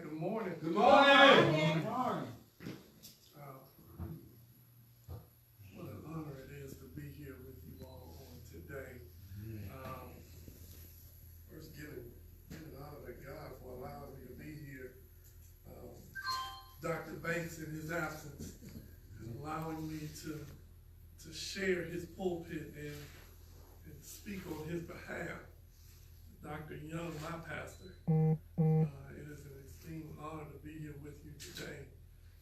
right, good morning. Good morning. Good morning. What an honor it is to be here with you all on today. First, giving honor to God for allowing me to be here. Dr. Banks, in his absence, allowing me to share his pulpit and speak on his behalf. Dr. Young, my pastor, it is an extreme honor to be here with you today.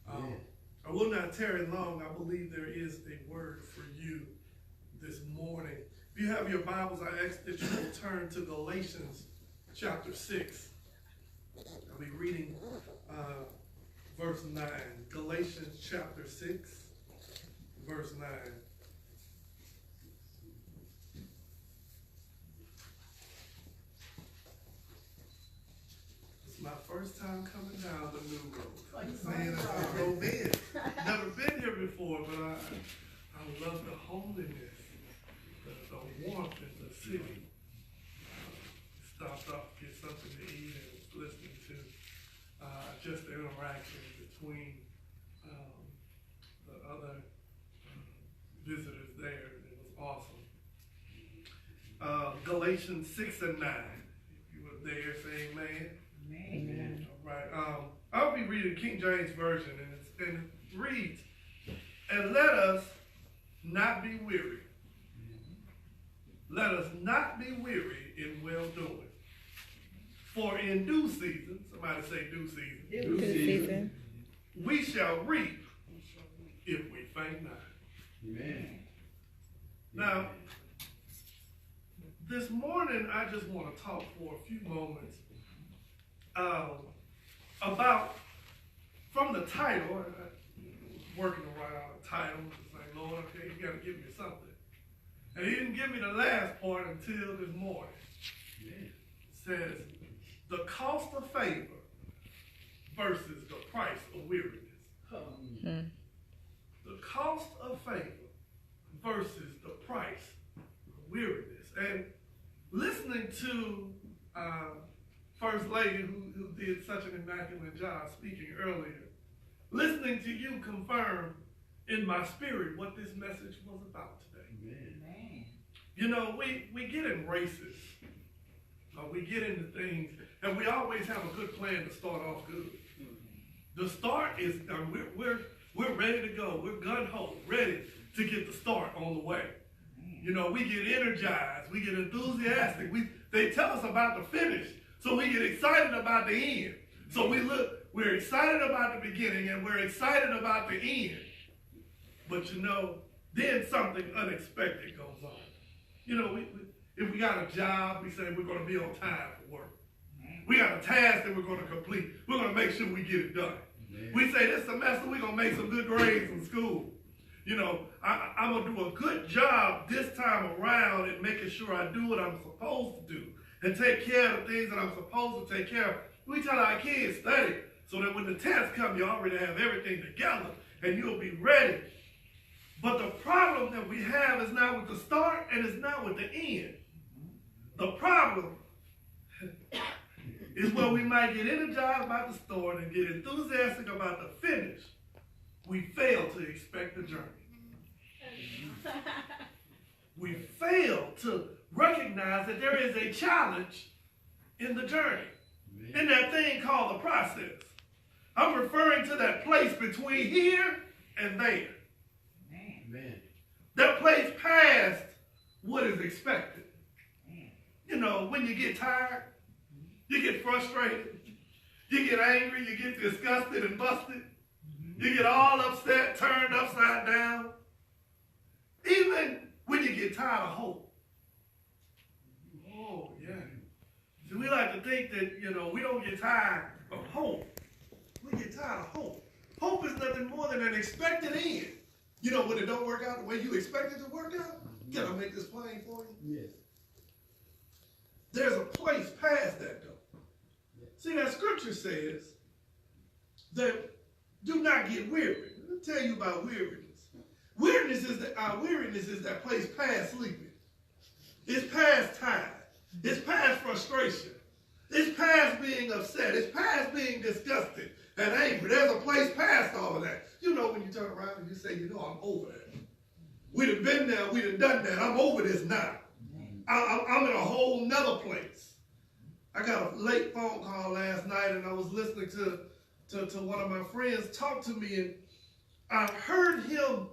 I will not tarry long. I believe there is a word for you this morning. If you have your Bibles, I ask that you will turn to Galatians chapter 6. I'll be reading verse 9. Galatians chapter 6, verse 9. My first time coming down the new road. Saying I drove in. Never been here before, but I love the holiness, the warmth in the city. Stopped off to get something to eat and was listening to just the interaction between the other visitors there. It was awesome. Galatians 6 and 9. If you were there, say amen. Amen. All right. I'll be reading King James Version, and it reads, "And let us not be weary. Let us not be weary in well-doing. For in due season," somebody say due season, Due season. "we shall reap if we faint not." Amen. Now, this morning, I just want to talk for a few moments about, from the title, working to write out a title, saying, Lord, okay, you got to give me something. And he didn't give me the last part until this morning. It says, the cost of favor versus the price of weariness. The cost of favor versus the price of weariness. And listening to First Lady, who did such an immaculate job speaking earlier, listening to you confirm in my spirit what this message was about today. Amen. You know, we get in races, we get into things, and we always have a good plan to start off good. The start is, we're ready to go. We're gun-ho, ready to get the start on the way. You know, we get energized, we get enthusiastic. They tell us about the finish, so we get excited about the end. So we're excited about the beginning and we're excited about the end. But you know, then something unexpected goes on. You know, if we got a job, we say we're going to be on time for work. We got a task that we're going to complete. We're going to make sure we get it done. We say this semester we're going to make some good grades in school. You know, I'm going to do a good job this time around in making sure I do what I'm supposed to do and take care of the things that I'm supposed to take care of. We tell our kids, study, so that when the tests come, you already have everything together and you'll be ready. But the problem that we have is not with the start and it's not with the end. The problem is where we might get energized about the start and get enthusiastic about the finish. We fail to expect the journey. We fail to recognize that there is a challenge in the journey, in that thing called the process. I'm referring to that place between here and there. Amen. That place past what is expected. You know, when you get tired, you get frustrated, you get angry, you get disgusted and busted, you get all upset, turned upside down. Even when you get tired of hope. Oh, yeah. So we like to think that, you know, we don't get tired of hope. We get tired of hope. Hope is nothing more than an expected end. You know, when it don't work out the way you expect it to work out? Can I make this plain for you? Yes. There's a place past that, though. Yes. See, that scripture says that do not get weary. Let me tell you about weariness. Weariness is that place past sleeping. It's past time. It's past frustration. It's past being being upset. It's past being disgusted and angry. There's a place past all of that. You know when you turn around and you say, you know, I'm over that. We done been there, we done done that. I'm over this now. I'm in a whole nother place. I got a late phone call last night and I was listening to one of my friends talk to me, and I heard him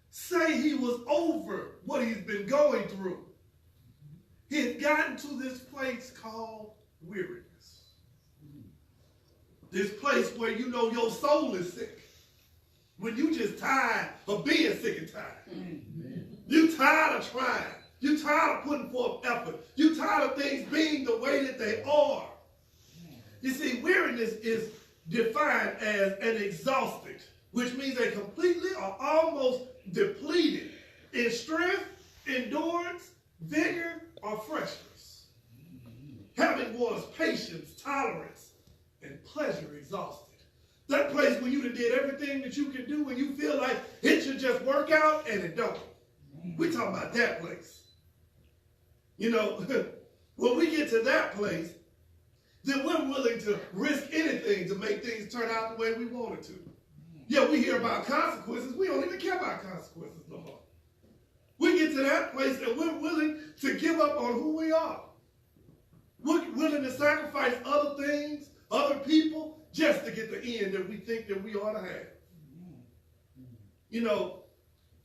say he was over what he's been going through. He had gotten to this place called weariness. This place where you know your soul is sick. When you just tired of being sick and tired. You tired of trying. You tired of putting forth effort. You tired of things being the way that they are. You see, weariness is defined as an exhausted, which means they completely or almost depleted in strength, endurance, vigor, or freshness. Having one's patience, tolerance, and pleasure exhausted. That place where you done did everything that you can do and you feel like it should just work out and it don't. We're talking about that place. You know, when we get to that place, then we're willing to risk anything to make things turn out the way we want it to. Yeah, we hear about consequences. We don't even care about consequences no more. We get to that place and we're willing to give up on who we are. We're willing to sacrifice other things, other people, just to get the end that we think that we ought to have. You know,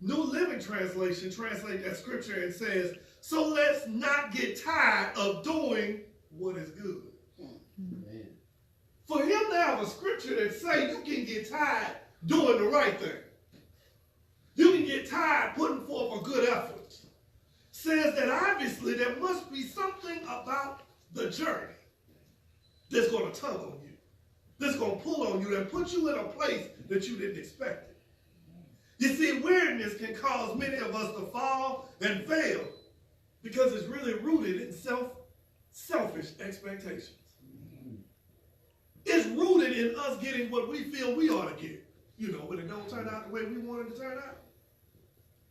New Living Translation translates that scripture and says, so let's not get tired of doing what is good. Amen. For him to have a scripture that say you can get tired doing the right thing. You can get tired putting forth a good effort. Says that obviously there must be something about the journey that's going to tug on you. That's going to pull on you and put you in a place that you didn't expect it. You see, weariness can cause many of us to fall and fail because it's really rooted in selfish expectations. It's rooted in us getting what we feel we ought to get. You know, when it don't turn out the way we want it to turn out.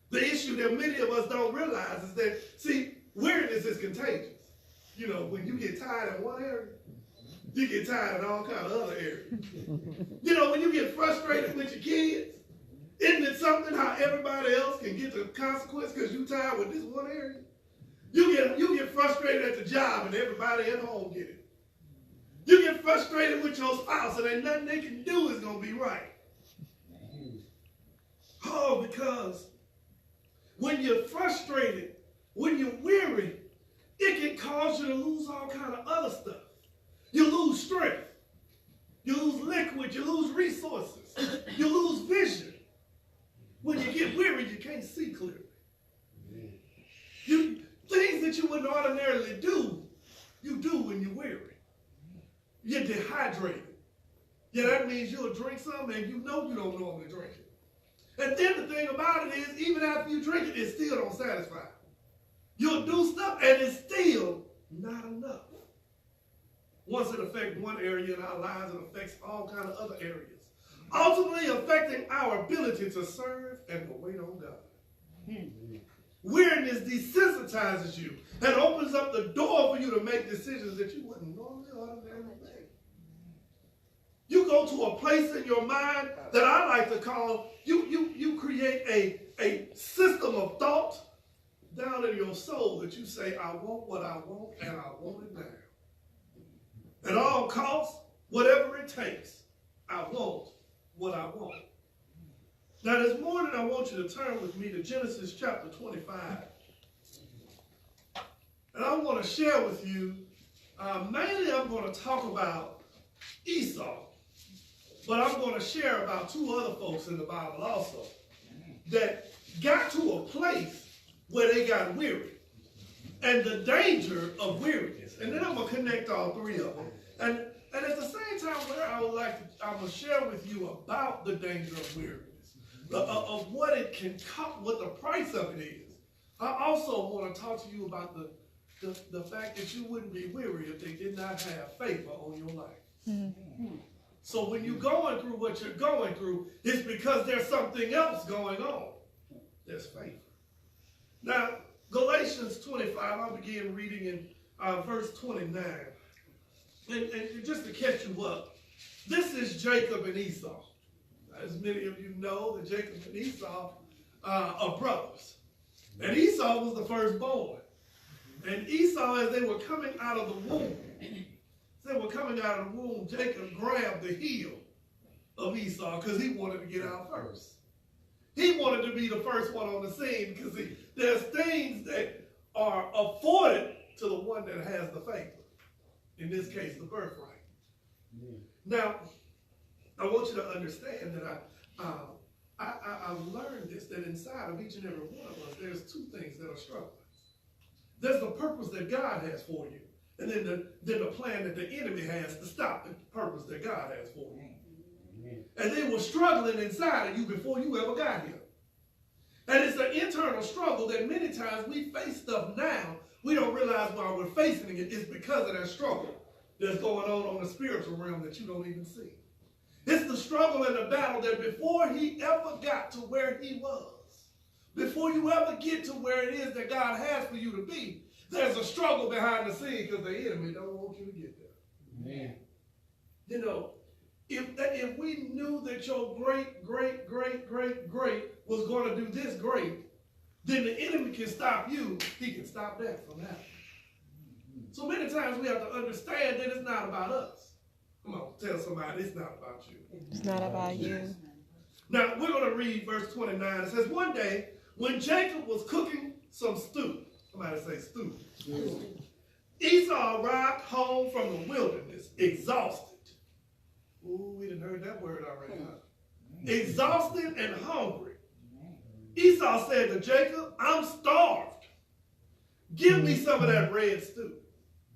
The issue that many of us don't realize is that, see, weariness is contagious. You know, when you get tired in one area, you get tired in all kinds of other areas. You know, when you get frustrated with your kids, isn't it something how everybody else can get the consequence because you tired with this one area? You get frustrated at the job and everybody at home get it. You get frustrated with your spouse and ain't nothing they can do is going to be right. Oh, because when you're frustrated, when you're weary, it can cause you to lose all kind of other stuff. You lose strength. You lose liquid. You lose resources. You lose vision. When you get weary, you can't see clearly. Things that you wouldn't ordinarily do, you do when you're weary. You're dehydrated. Yeah, that means you'll drink something and you know you don't normally drink it. And then the thing about it is, even after you drink it, it still don't satisfy. You'll do stuff and it's still not enough. Once it affects one area in our lives, it affects all kinds of other areas. Ultimately affecting our ability to serve and to wait on God. Weariness desensitizes you and opens up the door for you to make decisions that you wouldn't normally ordinarily make. You go to a place in your mind that I like to call, you create a system of thought down in your soul that you say, I want what I want and I want it now. At all costs, whatever it takes, I want what I want. Now this morning I want you to turn with me to Genesis chapter 25. And I want to share with you, mainly I'm going to talk about Esau. But I'm going to share about two other folks in the Bible also that got to a place where they got weary and the danger of weariness. And then I'm going to connect all three of them. And at the same time, I'm going to share with you about the danger of weariness, of what it can cost, what the price of it is. I also want to talk to you about the fact that you wouldn't be weary if they did not have favor on your life. Mm-hmm. So when you're going through what you're going through, it's because there's something else going on. There's favor. Now, Galatians 25, I'll begin reading in verse 29. And and just to catch you up, this is Jacob and Esau. As many of you know, that Jacob and Esau are brothers. And Esau was the firstborn. And Esau, as they were coming out of the womb, Jacob grabbed the heel of Esau because he wanted to get out first. He wanted to be the first one on the scene because there's things that are afforded to the one that has the favor. In this case, the birthright. Now, I want you to understand that I've learned this, that inside of each and every one of us, there's two things that are struggling. There's the purpose that God has for you, and then the plan that the enemy has to stop the purpose that God has for you. And they were struggling inside of you before you ever got here. And it's an internal struggle that many times we face stuff now. We don't realize why we're facing it. It's because of that struggle that's going on the spiritual realm that you don't even see. It's the struggle and the battle that before he ever got to where he was, before you ever get to where it is that God has for you to be, there's a struggle behind the scene because the enemy don't want you to get there. Amen. You know, if we knew that your great was going to do this great, then the enemy can stop you. He can stop that from happening. So many times we have to understand that it's not about us. Come on, tell somebody it's not about you. It's not about you. Now, we're going to read verse 29. It says, one day, when Jacob was cooking some stew, somebody say stew, Esau arrived home from the wilderness, exhausted. Ooh, we done heard that word already, huh? Exhausted and hungry. Esau said to Jacob, I'm starved. Give me some of that red stew.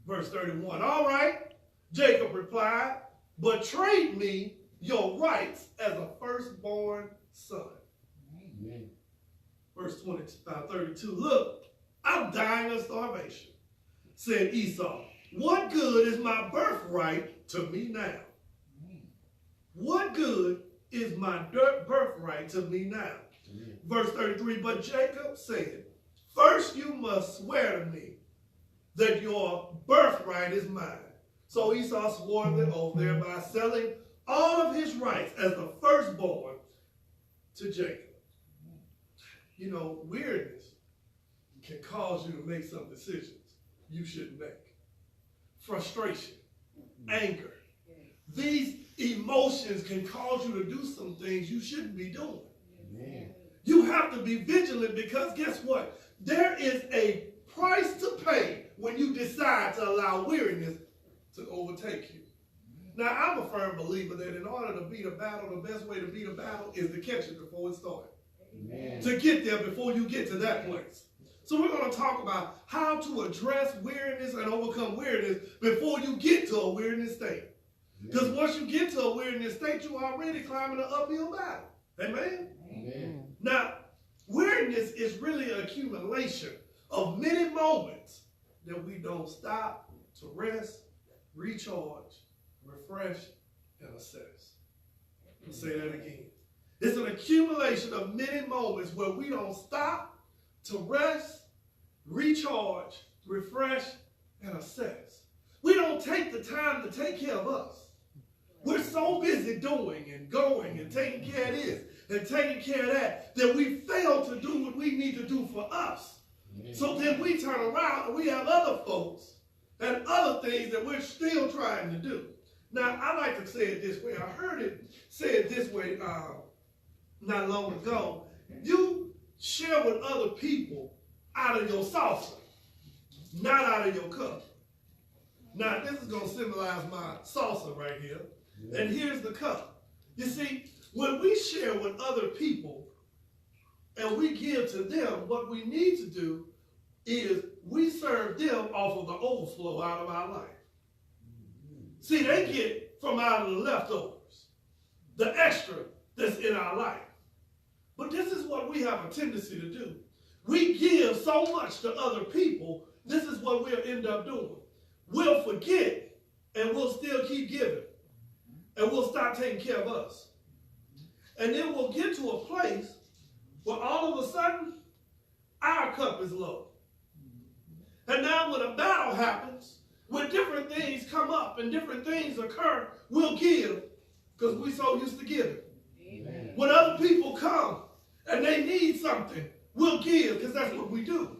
Verse 31. All right, Jacob replied, but trade me your rights as a firstborn son. Amen. Verse 32. Look, I'm dying of starvation, said Esau. What good is my birthright to me now? What good is my birthright to me now? Amen. Verse 33, but Jacob said, first you must swear to me that your birthright is mine. So Esau swore the oath, thereby selling all of his rights as the firstborn to Jacob. You know, weariness can cause you to make some decisions you shouldn't make. Frustration, anger. These emotions can cause you to do some things you shouldn't be doing. Amen. You have to be vigilant because guess what? There is a price to pay when you decide to allow weariness to overtake you. Now, I'm a firm believer that in order to beat a battle, the best way to beat a battle is to catch it before it starts. Amen. To get there before you get to that place. So we're going to talk about how to address weariness and overcome weariness before you get to a weariness state. Because once you get to a weariness state, you're already climbing an uphill battle. Amen? Amen. Now, weariness is really an accumulation of many moments that we don't stop to rest, recharge, refresh, and assess. I'll say that again. It's an accumulation of many moments where we don't stop to rest, recharge, refresh, and assess. We don't take the time to take care of us. We're so busy doing and going and taking care of this and taking care of that that we fail to do what we need to do for us. Amen. So then we turn around and we have other folks and other things that we're still trying to do. Now, I like to say it this way. I heard it said this way not long ago. You share with other people out of your saucer, not out of your cup. Now, this is going to symbolize my saucer right here. And here's the cup. You see, when we share with other people and we give to them, what we need to do is we serve them off of the overflow out of our life. See, they get from out of the leftovers, the extra that's in our life. But this is what we have a tendency to do. We give so much to other people, this is what we'll end up doing. We'll forget and we'll still keep giving. And we'll stop taking care of us. And then we'll get to a place where all of a sudden, our cup is low. And now when a battle happens, when different things come up and different things occur, we'll give because we're so used to giving. Amen. When other people come and they need something, we'll give because that's what we do.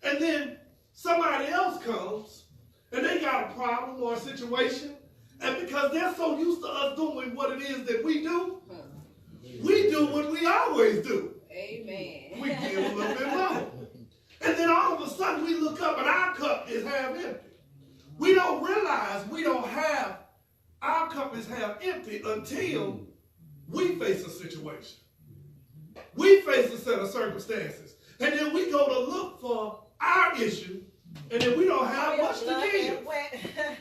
And then somebody else comes and they got a problem or a situation, and because they're so used to us doing what it is that we do what we always do. Amen. We give a little bit more. And then all of a sudden we look up and our cup is half empty. We don't realize we don't have, our cup is half empty until we face a situation. We face a set of circumstances. And then we go to look for our issue, and then we don't have much to give.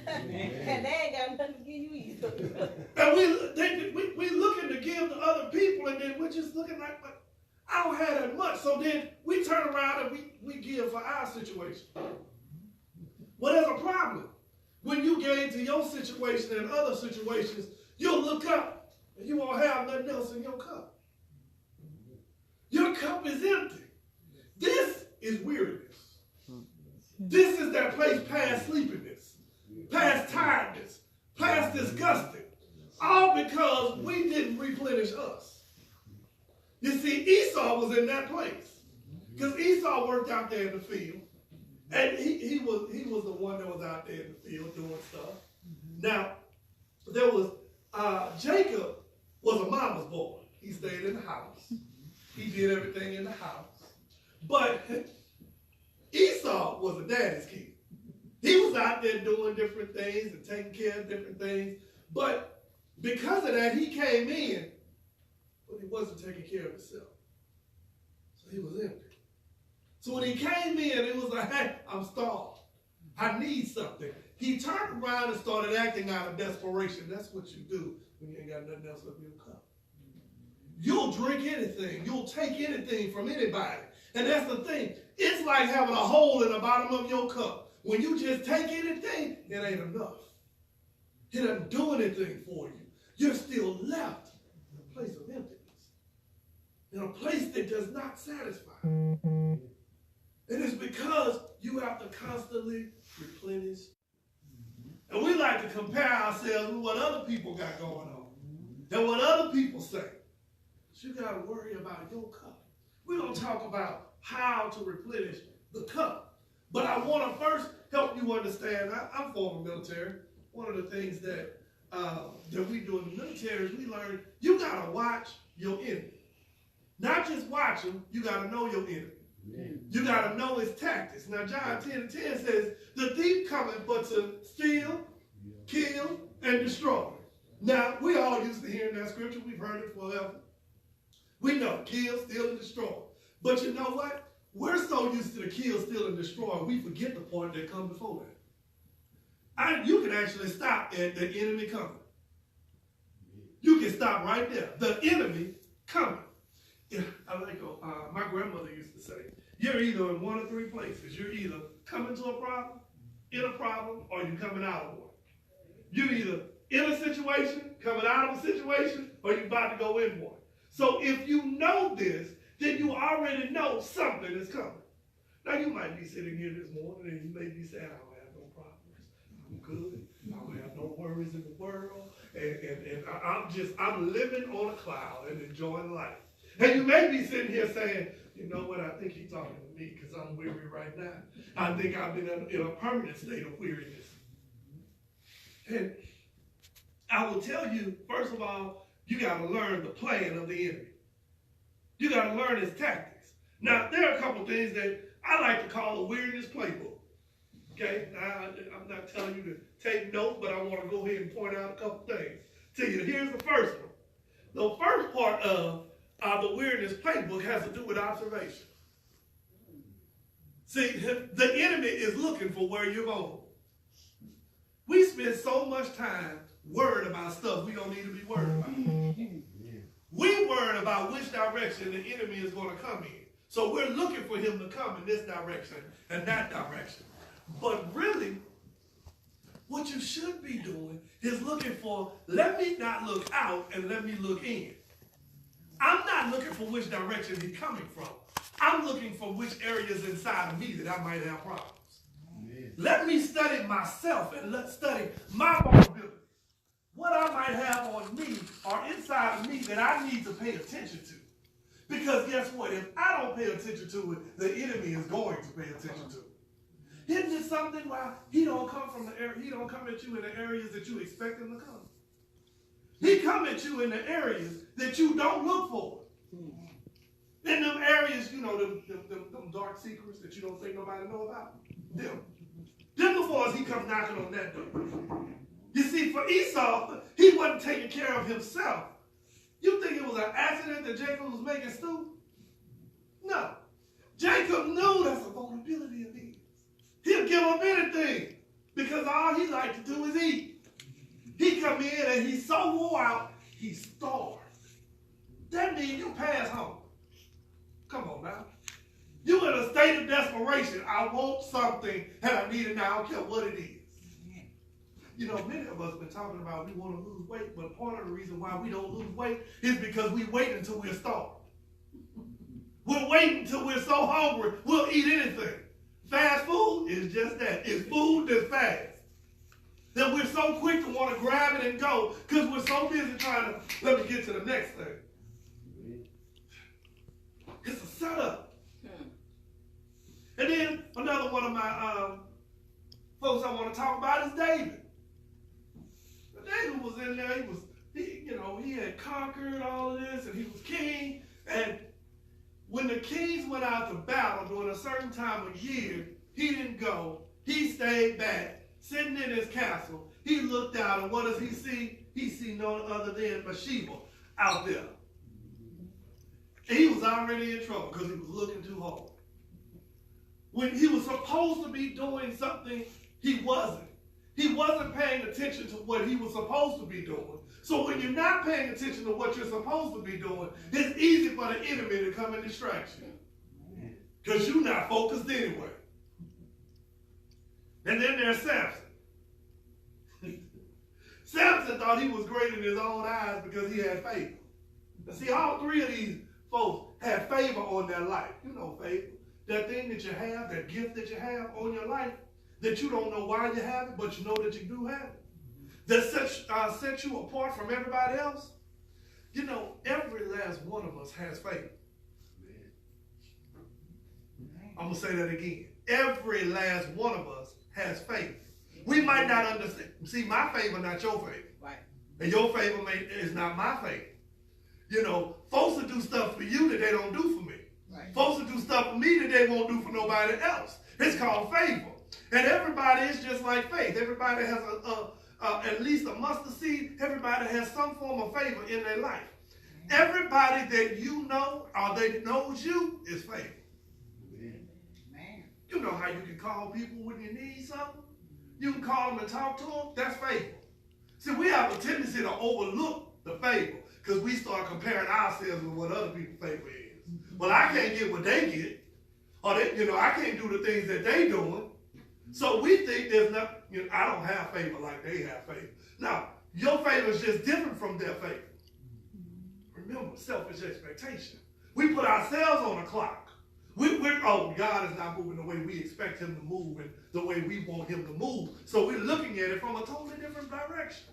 And they ain't got nothing to give you either. And we looking to give to other people, and then we're just looking like, but I don't have that much. So then we turn around and we give for our situation. Well, there's a problem. When you get into your situation and other situations, you'll look up and you won't have nothing else in your cup. Your cup is empty. This is weariness. This is that place past sleepiness, past tiredness, past disgusting. All because we didn't replenish us. You see, Esau was in that place. Because Esau worked out there in the field. And he was the one that was out there in the field doing stuff. Now, there was, Jacob was a mama's boy. He stayed in the house. He did everything in the house. But Esau was a daddy's kid. He was out there doing different things and taking care of different things. But because of that, he came in, but he wasn't taking care of himself. So he was empty. So when he came in, it was like, hey, I'm starved. I need something. He turned around and started acting out of desperation. That's what you do when you ain't got nothing else in your cup. You'll drink anything. You'll take anything from anybody. And that's the thing. It's like having a hole in the bottom of your cup. When you just take anything, it ain't enough. It doesn't do anything for you. You're still left in a place of emptiness. In a place that does not satisfy. It is because you have to constantly replenish. And we like to compare ourselves with what other people got going on. And what other people say. But you got to worry about your cup. We're going to talk about how to replenish the cup. But I want to first help you understand, I'm former military. One of the things that we do in the military is we learn you got to watch your enemy. Not just watch him, you got to know your enemy. Amen. You got to know his tactics. Now, John 10:10 says, the thief cometh but to steal, kill, and destroy. Now, we all used to hearing that scripture. We've heard it forever. We know, kill, steal, and destroy. But you know what? We're so used to the kill, steal, and destroy, we forget the part that comes before that. You can actually stop at the enemy coming. You can stop right there. The enemy coming. I like my grandmother used to say, you're either in one of three places. You're either coming to a problem, in a problem, or you're coming out of one. You're either in a situation, coming out of a situation, or you're about to go in one. So if you know this, then you already know something is coming. Now you might be sitting here this morning and you may be saying, I don't have no problems. I'm good. I don't have no worries in the world. And I'm living on a cloud and enjoying life. And you may be sitting here saying, you know what, I think he's talking to me because I'm weary right now. I think I've been in a permanent state of weariness. And I will tell you, first of all, you got to learn the plan of the enemy. You got to learn his tactics. Now, there are a couple things that I like to call a weariness playbook. Okay? Now, I'm not telling you to take notes, but I want to go ahead and point out a couple things to you. Here's the first one. The first part of the weariness playbook has to do with observation. See, the enemy is looking for where you're going. We spend so much time worried about stuff we don't need to be worried about. We worried about which direction the enemy is going to come in. So we're looking for him to come in this direction and that direction. But really, what you should be doing is looking for, let me not look out and let me look in. I'm not looking for which direction he's coming from. I'm looking for which areas inside of me that I might have problems. Amen. Let me study myself and let's study my vulnerability. What I might have on me or inside of me that I need to pay attention to. Because guess what? If I don't pay attention to it, the enemy is going to pay attention to it. Isn't it something why he don't come from the area, he don't come at you in the areas that you expect him to come? He come at you in the areas that you don't look for. In them areas, you know, them dark secrets that you don't think nobody know about. Them before he come knocking on that door. You see, for Esau, he wasn't taking care of himself. You think it was an accident that Jacob was making stew? No. Jacob knew that's a vulnerability of his. He'll give up anything because all he likes to do is eat. He come in and he's so wore out, he's starved. That means you pass home. Come on now. You in a state of desperation. I want something and I need it now. I don't care what it is. You know, many of us have been talking about we want to lose weight, but part of the reason why we don't lose weight is because we wait until we're starved. We're waiting until we're so hungry, we'll eat anything. Fast food is just that. It's food that's fast. That we're so quick to want to grab it and go because we're so busy trying to, let me get to the next thing. It's a setup. And then another one of my folks I want to talk about is David. David was in there. He had conquered all of this, and he was king. And when the kings went out to battle during a certain time of year, he didn't go. He stayed back, sitting in his castle. He looked out, and what does he see? He see no other than Bathsheba out there. And he was already in trouble because he was looking too hard. When he was supposed to be doing something, he wasn't. He wasn't paying attention to what he was supposed to be doing. So when you're not paying attention to what you're supposed to be doing, it's easy for the enemy to come and distract you. Because you're not focused anyway. And then there's Samson. Samson thought he was great in his own eyes because he had favor. But see, all three of these folks had favor on their life. You know favor. That thing that you have, that gift that you have on your life, that you don't know why you have it, but you know that you do have it. That sets you apart from everybody else. You know, every last one of us has favor. I'm going to say that again. Every last one of us has favor. We might not understand. See, my favor, not your favor. Right. And your favor is not my favor. You know, folks will do stuff for you that they don't do for me. Right. Folks will do stuff for me that they won't do for nobody else. It's called favor. And everybody is just like faith. Everybody has at least a mustard seed. Everybody has some form of favor in their life. Everybody that you know or that knows you is favor. You know how you can call people when you need something? You can call them and talk to them. That's favor. See, we have a tendency to overlook the favor because we start comparing ourselves with what other people's favor is. Well, I can't get what they get. Or I can't do the things that they doing. So we think there's nothing, I don't have favor like they have favor. Now, your favor is just different from their favor. Remember, selfish expectation. We put ourselves on a clock. God is not moving the way we expect him to move and the way we want him to move. So we're looking at it from a totally different direction.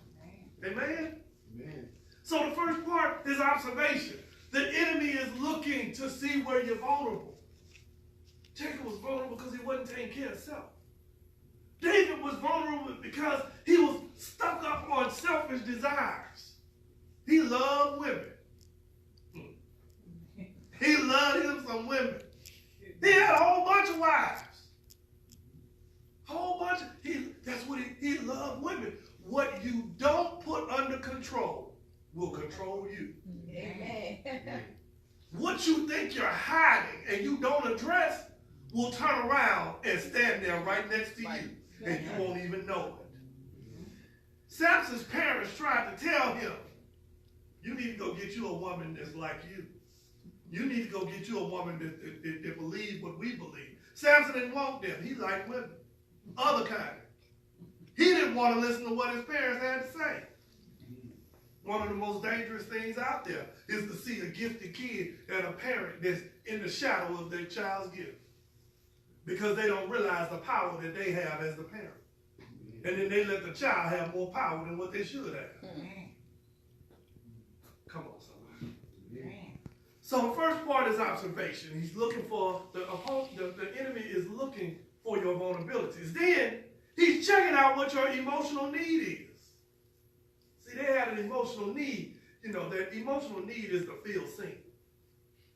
Amen? Amen. So the first part is observation. The enemy is looking to see where you're vulnerable. Jacob was vulnerable because he wasn't taking care of self. David was vulnerable because he was stuck up on selfish desires. He loved women. He loved him some women. He had a whole bunch of wives. That's what he loved women. What you don't put under control will control you. Amen. What you think you're hiding and you don't address will turn around and stand there right next to you. And you won't even know it. Samson's parents tried to tell him, you need to go get you a woman that's like you. You need to go get you a woman that believes what we believe. Samson didn't want them. He liked women. Other kind. He didn't want to listen to what his parents had to say. One of the most dangerous things out there is to see a gifted kid and a parent that's in the shadow of their child's gift. because they don't realize the power that they have as the parent. And then they let the child have more power than what they should have. Come on, somebody. So the first part is observation. He's looking for the enemy is looking for your vulnerabilities. Then he's checking out what your emotional need is. See, they had an emotional need. You know, that emotional need is to feel seen.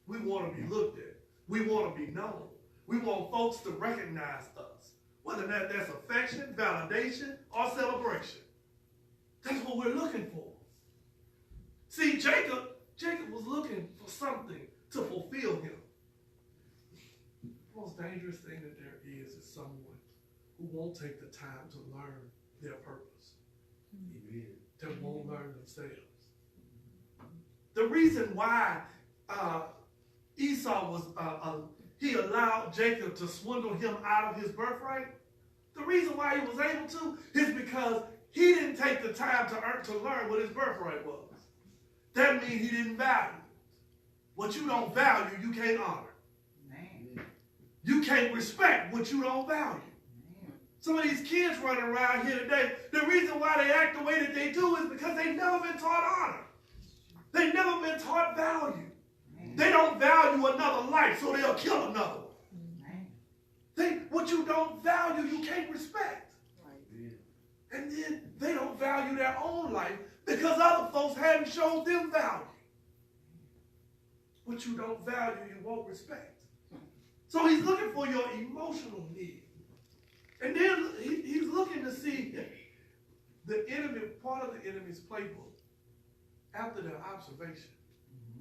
We want to be looked at. We want to be known. We want folks to recognize us, whether that's affection, validation, or celebration. That's what we're looking for. See, Jacob was looking for something to fulfill him. The most dangerous thing that there is someone who won't take the time to learn their purpose. Amen. That won't learn themselves. The reason why Esau was, he allowed Jacob to swindle him out of his birthright, the reason why he was able to is because he didn't take the time to learn what his birthright was. That means he didn't value it. What you don't value, you can't honor. Man. You can't respect what you don't value. Man. Some of these kids running around here today, the reason why they act the way that they do is because they've never been taught honor. They've never been taught value. Man. They don't value another life, so they'll kill another one. What you don't value, you can't respect. Right. And then they don't value their own life because other folks hadn't shown them value. What you don't value, you won't respect. So he's looking for your emotional need. And then he's looking to see the enemy, part of the enemy's playbook, after their observation,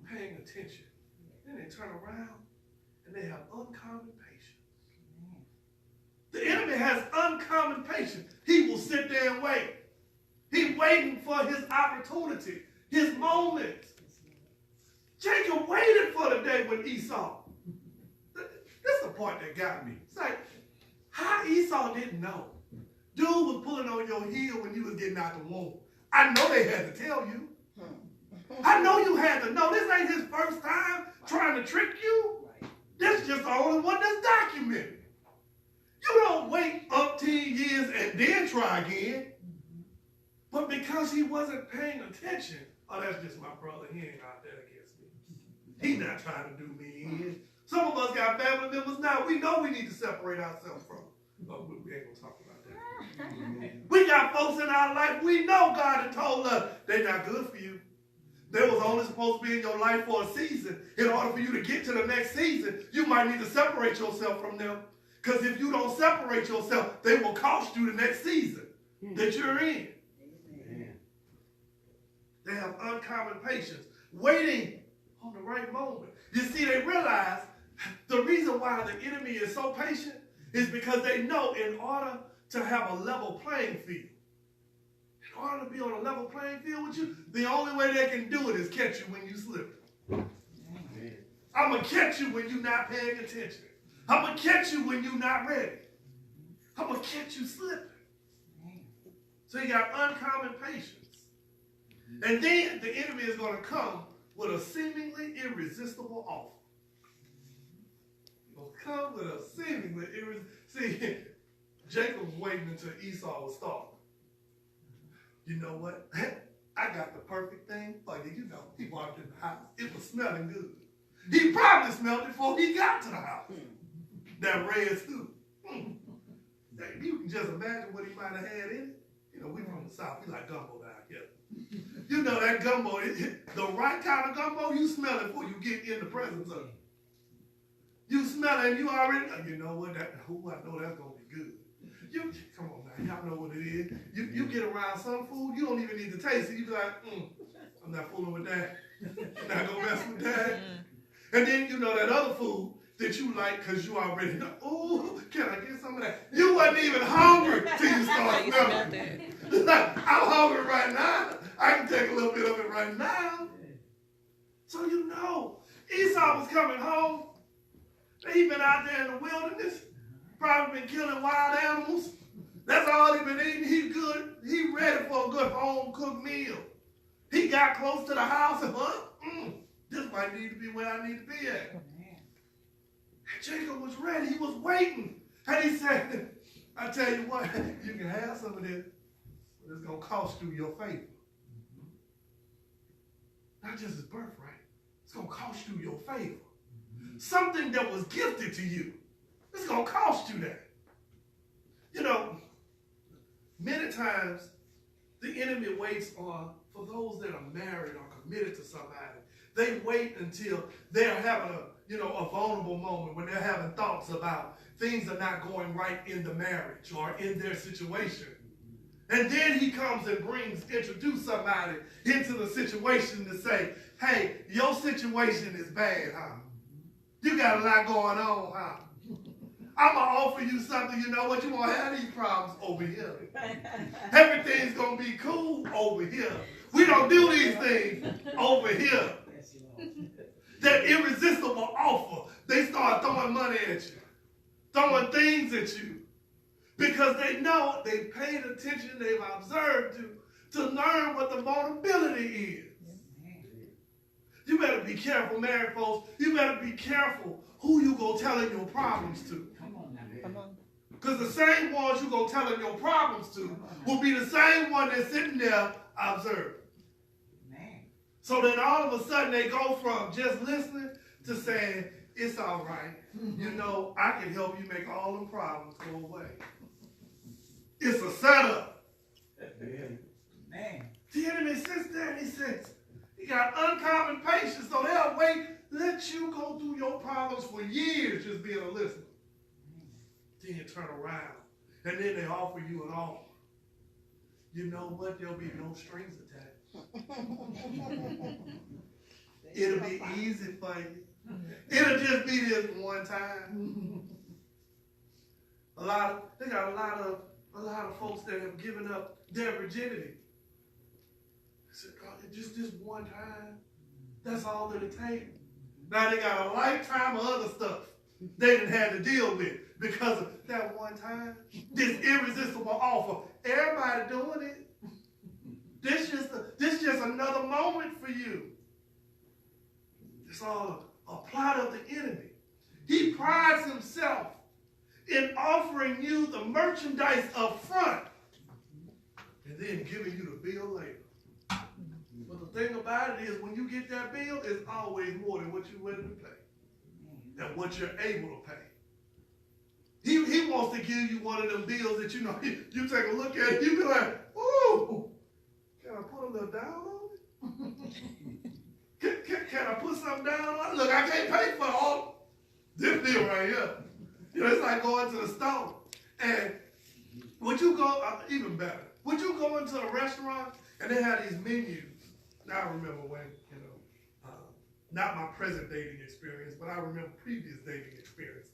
paying attention. Then they turn around and they have uncommon patience. The enemy has uncommon patience. He will sit there and wait. He's waiting for his opportunity, his moment. Jacob waited for the day when Esau. This is the part that got me. It's like, how Esau didn't know. Dude was pulling on your heel when you was getting out the womb. I know they had to tell you. I know you had to know. This ain't his first time trying to trick you. This is just the only one that's documented. You don't wait up 10 years and then try again. But because he wasn't paying attention, oh, that's just my brother. He ain't out there against me. He's not trying to do me in. Some of us got family members now. We know we need to separate ourselves from. But we ain't going to talk about that. We got folks in our life. We know God had told us they're not good for you. They was only supposed to be in your life for a season. In order for you to get to the next season, you might need to separate yourself from them. Because if you don't separate yourself, they will cost you the next season that you're in. Amen. They have uncommon patience, waiting on the right moment. You see, they realize the reason why the enemy is so patient is because they know in order to have a level playing field, in order to be on a level playing field with you, the only way they can do it is catch you when you slip. I'm going to catch you when you're not paying attention. I'm going to catch you when you're not ready. I'm going to catch you slipping. So you got uncommon patience. And then the enemy is going to come with a seemingly irresistible offer. He's going to come with a seemingly irresistible. See, Jacob was waiting until Esau was starving. You know what? I got the perfect thing for you. You know, he walked in the house. It was smelling good. He probably smelled it before he got to the house. That red stew. You can just imagine what he might have had in it. You know, we from the South. We like gumbo down here. You know that gumbo, the right kind of gumbo, you smell it before you get in the presence of it. You smell it and you already, you know what, I know that's going to be good. Come on now, y'all know what it is. You get around some food, you don't even need to taste it. You be like, I'm not fooling with that. I'm not going to mess with that. And then you know that other food that you like because you already know, oh, can I get some of that? You wasn't even hungry till you start smelling it. Like, I'm hungry right now. I can take a little bit of it right now. So you know, Esau was coming home. He'd been out there in the wilderness, probably been killing wild animals. That's all he'd been eating. He's good. He's ready for a good home-cooked meal. He got close to the house and, this might need to be where I need to be at. And Jacob was ready. He was waiting. And he said, I tell you what, you can have some of this, but it's going to cost you your favor. Not just his birthright. It's going to cost you your favor. Something that was gifted to you. It's going to cost you that. You know, many times the enemy waits for those that are married or committed to somebody. They wait until they're having a vulnerable moment when they're having thoughts about things are not going right in the marriage or in their situation. And then he comes and introduce somebody into the situation to say, hey, your situation is bad, huh? You got a lot going on, huh? I'm going to offer you something, you know what? You won't have these problems over here. Everything's going to be cool over here. We don't do these things over here. That irresistible offer. They start throwing money at you. Throwing things at you. Because they know, they paid attention, they've observed you to learn what the vulnerability is. You better be careful, married folks. You better be careful who you go telling your problems to. Come on. Because the same ones you go telling your problems to will be the same one that's sitting there observing. So then all of a sudden they go from just listening to saying, it's all right. You know, I can help you make all the problems go away. It's a setup. Man. The enemy sits there and he says, he got uncommon patience, so they'll wait, let you go through your problems for years just being a listener. Then you turn around, and then they offer you an offer. You know what? There'll be no strings attached. It'll be easy for you. It'll just be this one time. They got a lot of folks that have given up their virginity. I said, God, just this one time. That's all that it takes. Now they got a lifetime of other stuff they didn't have to deal with because of that one time. This irresistible offer. Everybody doing it. This just another moment for you. It's all a plot of the enemy. He prides himself in offering you the merchandise up front and then giving you the bill later. But the thing about it is when you get that bill, it's always more than what you're ready to pay and what you're able to pay. He wants to give you one of them bills that you take a look at it, you be like, ooh, can I put a little down on it? Can I put something down on it? Look, I can't pay for all this bill right here. It's like going to the store. And would you go, even better, would you go into a restaurant and they have these menus? Now I remember when, not my present dating experience, but I remember previous dating experiences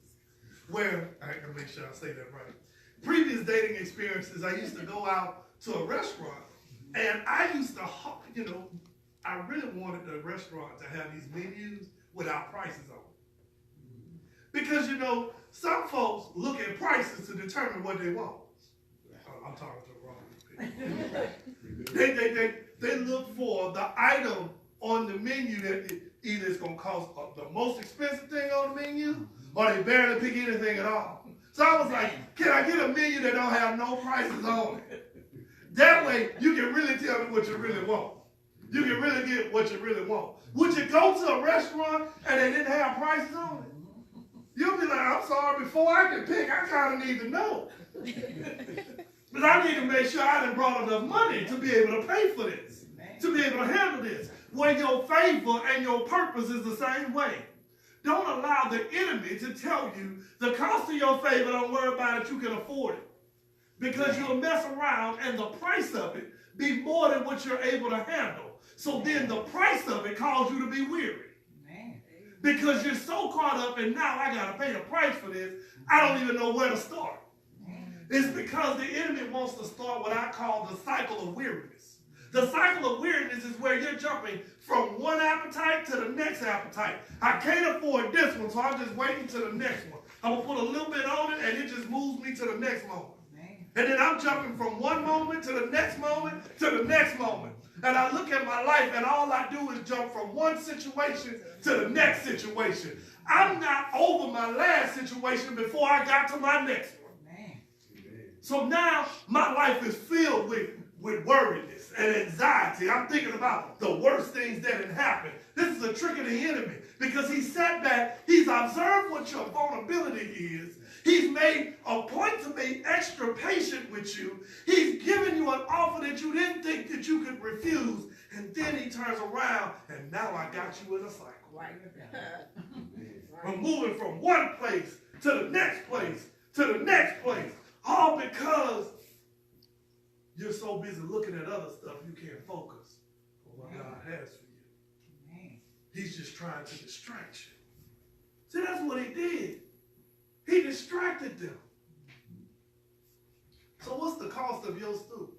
where, I can make sure I say that right. Previous dating experiences, I used to go out to a restaurant and I used to, I really wanted the restaurant to have these menus without prices on them. Because, some folks look at prices to determine what they want. I'm talking to the wrong people. They look for the item on the menu that either it's going to cost the most expensive thing on the menu or they barely pick anything at all. So I was like, can I get a menu that don't have no prices on it? That way you can really tell me what you really want. You can really get what you really want. Would you go to a restaurant and they didn't have prices on it? You'll be like, I'm sorry, before I can pick, I kind of need to know. But I need to make sure I done brought enough money to be able to pay for this, to be able to handle this. When your favor and your purpose is the same way. Don't allow the enemy to tell you the cost of your favor, don't worry about it, you can afford it. Because you'll mess around and the price of it be more than what you're able to handle. So then the price of it causes you to be weary. Because you're so caught up and now I got to pay the price for this, I don't even know where to start. It's because the enemy wants to start what I call the cycle of weariness. The cycle of weariness is where you're jumping from one appetite to the next appetite. I can't afford this one, so I'm just waiting to the next one. I'm going to put a little bit on it and it just moves me to the next moment. And then I'm jumping from one moment to the next moment to the next moment. And I look at my life and all I do is jump from one situation to the next situation. I'm not over my last situation before I got to my next one. Man. So now my life is filled with worriness and anxiety. I'm thinking about the worst things that had happened. This is a trick of the enemy because he sat back, he's observed what your vulnerability is. He's made a point to be extra patient with you. He's given you an offer that you didn't think that you could refuse. And then he turns around and now I got you in a cycle. Right. I'm moving from one place to the next place to the next place. All because you're so busy looking at other stuff you can't focus on what God has for you. Man. He's just trying to distract you. See, that's what he did. He distracted them. So what's the cost of your stew?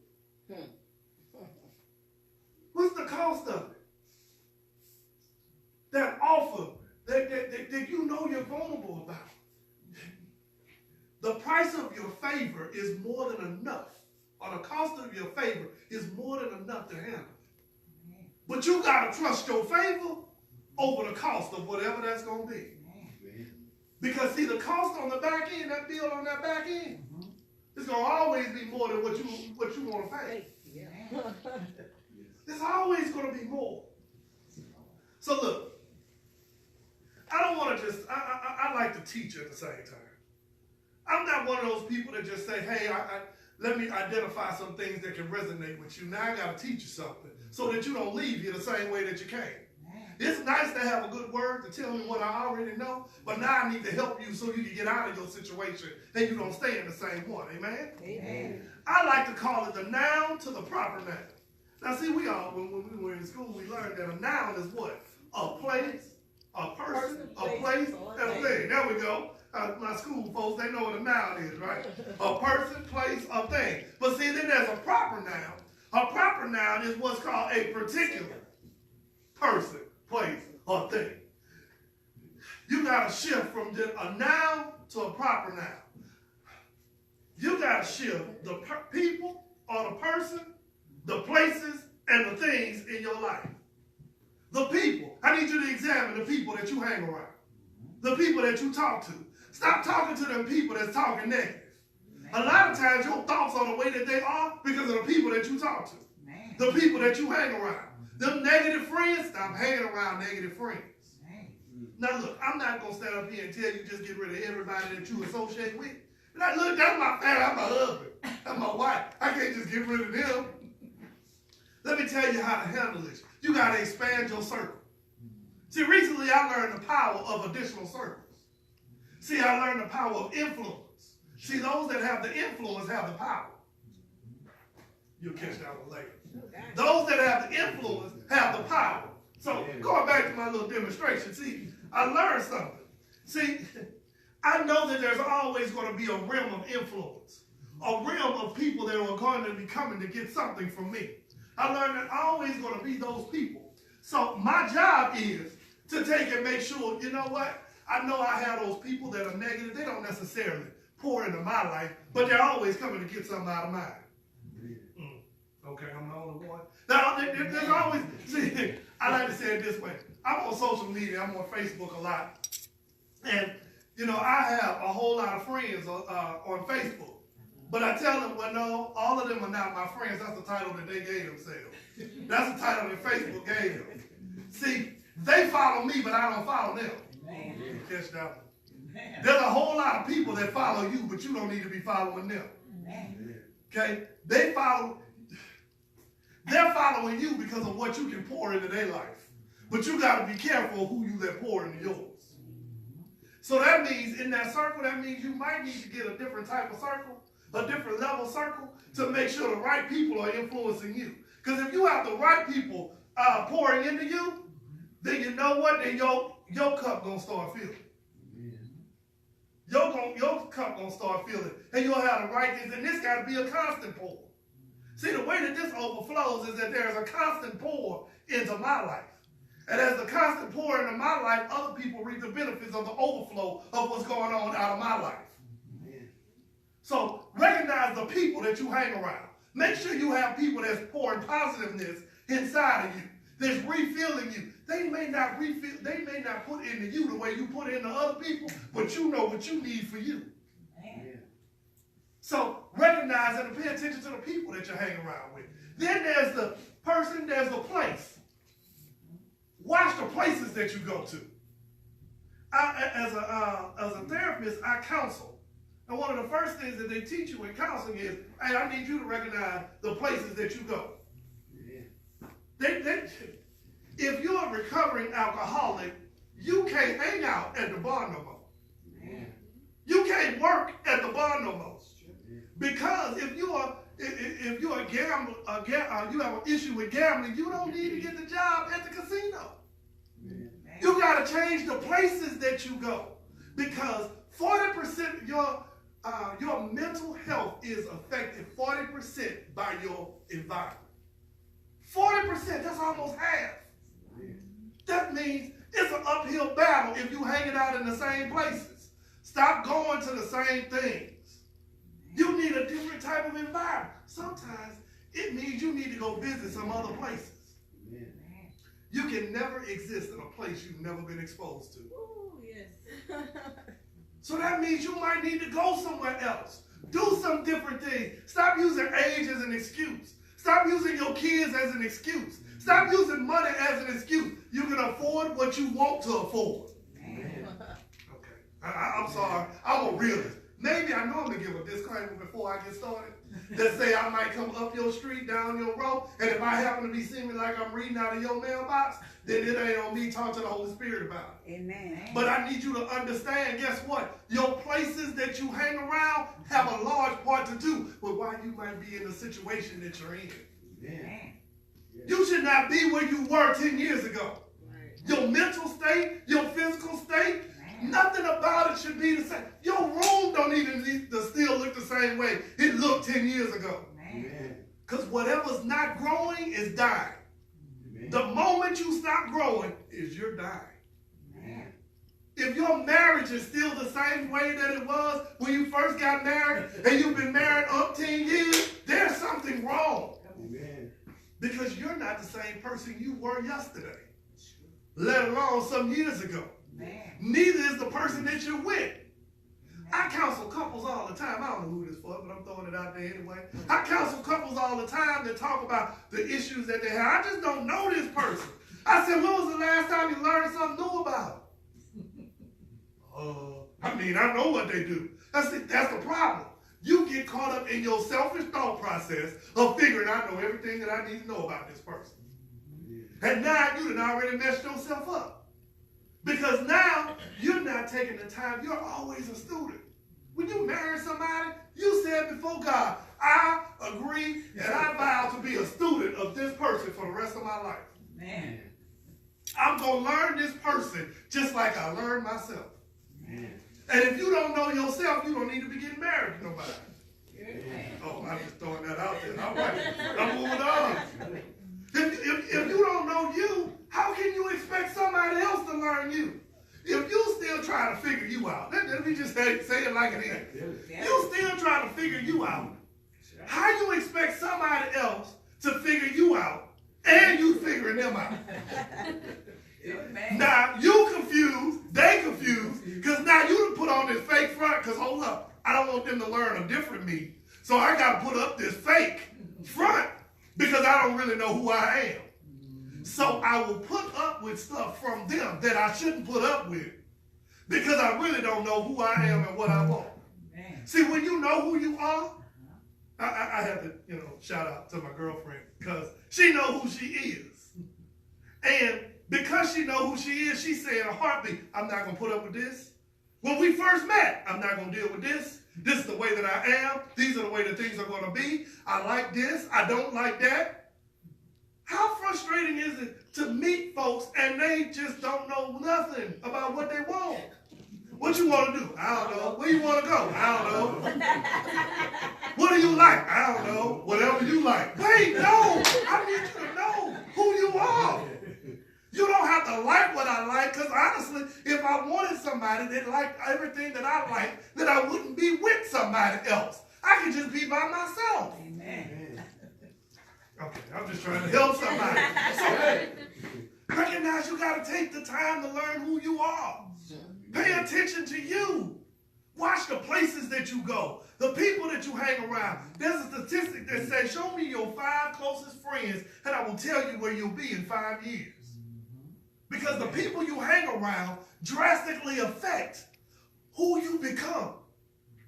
What's the cost of it? That offer that you know you're vulnerable about. The price of your favor is more than enough. Or the cost of your favor is more than enough to handle. But you got to trust your favor over the cost of whatever that's going to be. Because see, the cost on the back end, that bill on that back end, it's going to always be more than what you want to pay. It's always going to be more. So look, I don't want to just, I like to teach at the same time. I'm not one of those people that just say, hey, let me identify some things that can resonate with you. Now I got to teach you something so that you don't leave here the same way that you came. It's nice to have a good word to tell me what I already know, but now I need to help you so you can get out of your situation and you don't stay in the same one. Amen? Amen. I like to call it the noun to the proper noun. Now see, we all, when we were in school, we learned that a noun is what? A place, a person, a place, and a thing. There we go. My school folks, they know what a noun is, right? A person, place, a thing. But see, then there's a proper noun. A proper noun is what's called a particular person, place, or thing. You got to shift from a noun to a proper noun. You got to shift the people or the person, the places, and the things in your life. The people. I need you to examine the people that you hang around. The people that you talk to. Stop talking to them people that's talking negative. A lot of times your thoughts are the way that they are because of the people that you talk to. The people that you hang around. Them negative friends, stop hanging around negative friends. Now look, I'm not going to stand up here and tell you just get rid of everybody that you associate with. Now look, that's my family, that's my husband, that's my wife. I can't just get rid of them. Let me tell you how to handle this. You got to expand your circle. See, recently I learned the power of additional circles. See, I learned the power of influence. See, those that have the influence have the power. You'll catch that one later. Those that have the influence have the power. So, going back to my little demonstration, see, I learned something. See, I know that there's always going to be a realm of influence, a realm of people that are going to be coming to get something from me. I learned that always going to be those people. So, my job is to take and make sure, you know what? I know I have those people that are negative. They don't necessarily pour into my life, but they're always coming to get something out of mine. Okay, I'm the only one. Now, there's always, see, I like to say it this way. I'm on social media. I'm on Facebook a lot. And, you know, I have a whole lot of friends on Facebook. But I tell them, well, no, all of them are not my friends. That's the title that they gave themselves. That's the title that Facebook gave them. See, they follow me, but I don't follow them. You catch that one? There's a whole lot of people that follow you, but you don't need to be following them. Okay? They're following you because of what you can pour into their life. But you got to be careful who you let pour into yours. So that means in that circle, that means you might need to get a different type of circle, a different level circle to make sure the right people are influencing you. Because if you have the right people pouring into you, then you know what? Then your cup going to start filling. Your cup going to start filling. And you'll have the right things. And this got to be a constant pour. See, the way that this overflows is that there's a constant pour into my life. And as the constant pour into my life, other people reap the benefits of the overflow of what's going on out of my life. So recognize the people that you hang around. Make sure you have people that's pouring positiveness inside of you that's refilling you. They may not put into you the way you put into other people, but you know what you need for you. Man. So recognize and pay attention to the people that you hang around with. Then there's the person, there's the place. Watch the places that you go to. As a therapist, I counsel. And one of the first things that they teach you in counseling is, hey, I need you to recognize the places that you go. Yeah. If you're a recovering alcoholic, you can't hang out at the bar no more. Man. You can't work at the bar no more. Because if you're a gambler, you have an issue with gambling, you don't need to get the job at the casino. Man. You got to change the places that you go, because 40% of your mental health is affected 40% by your environment. 40%, that's almost half. That means it's an uphill battle if you hanging out in the same places. Stop going to the same things. You need a different type of environment. Sometimes it means you need to go visit some other places. You can never exist in a place you've never been exposed to. Ooh, yes. So that means you might need to go somewhere else. Do some different things. Stop using age as an excuse. Stop using your kids as an excuse. Stop using money as an excuse. You can afford what you want to afford. Man. Okay. I'm sorry. I'm a realist. Maybe I normally give a disclaimer before I get started that say I might come up your street, down your road, and if I happen to be seeming like I'm reading out of your mailbox, then it ain't on me. Talk to the Holy Spirit about it. Amen. But I need you to understand, guess what? Your places that you hang around have a large part to do with why you might be in the situation that you're in. Man. You should not be where you were 10 years ago. Right. Your mental state, your physical state, nothing about it should be the same. Your room don't even need to still look the same way it looked 10 years ago. Man. Because whatever's not growing is dying. The moment you stop growing is you're dying. Man. If your marriage is still the same way that it was when you first got married and you've been married 10 years, there's something wrong. Amen. Because you're not the same person you were yesterday, let alone some years ago. Man. Neither is the person that you're with. I counsel couples all the time. I don't know who this for, but I'm throwing it out there anyway. I counsel couples all the time that talk about the issues that they have. I just don't know this person. I said, when was the last time you learned something new about them? I know what they do. That's the problem. You get caught up in your selfish thought process of figuring I know everything that I need to know about this person. And now you done already messed yourself up. Because now you're not taking the time. You're always a student. When you marry somebody, you said before God, I agree and I vow to be a student of this person for the rest of my life. Man. I'm going to learn this person just like I learned myself. Man. And if you don't know yourself, you don't need to be getting married to nobody. Man. Oh, I'm just throwing that out there. All right. I'm moving on. If you don't know you, how can you expect somebody else to learn you? If you still trying to figure you out, let me just say it like it is. You still trying to figure you out. How you expect somebody else to figure you out and you figuring them out? Now, you confused, they confused, because now you done put on this fake front, because hold up, I don't want them to learn a different me. So I got to put up this fake front because I don't really know who I am. So I will put up with stuff from them that I shouldn't put up with because I really don't know who I am and what I want. See, when you know who you are, I have to, shout out to my girlfriend because she know who she is. And because she know who she is, she said in a heartbeat, I'm not going to put up with this. When we first met, I'm not going to deal with this. This is the way that I am. These are the way that things are going to be. I like this. I don't like that. How frustrating is it to meet folks and they just don't know nothing about what they want? What you want to do? I don't know. Where you want to go? I don't know. What do you like? I don't know. Whatever you like. Wait, no. I need you to know who you are. You don't have to like what I like, because honestly, if I wanted somebody that liked everything that I like, then I wouldn't be with somebody else. I could just be by myself. Amen. Okay, I'm just trying to help somebody. So, hey, recognize you got to take the time to learn who you are. Pay attention to you. Watch the places that you go, the people that you hang around. There's a statistic that says, show me your 5 closest friends, and I will tell you where you'll be in 5 years. Because the people you hang around drastically affect who you become.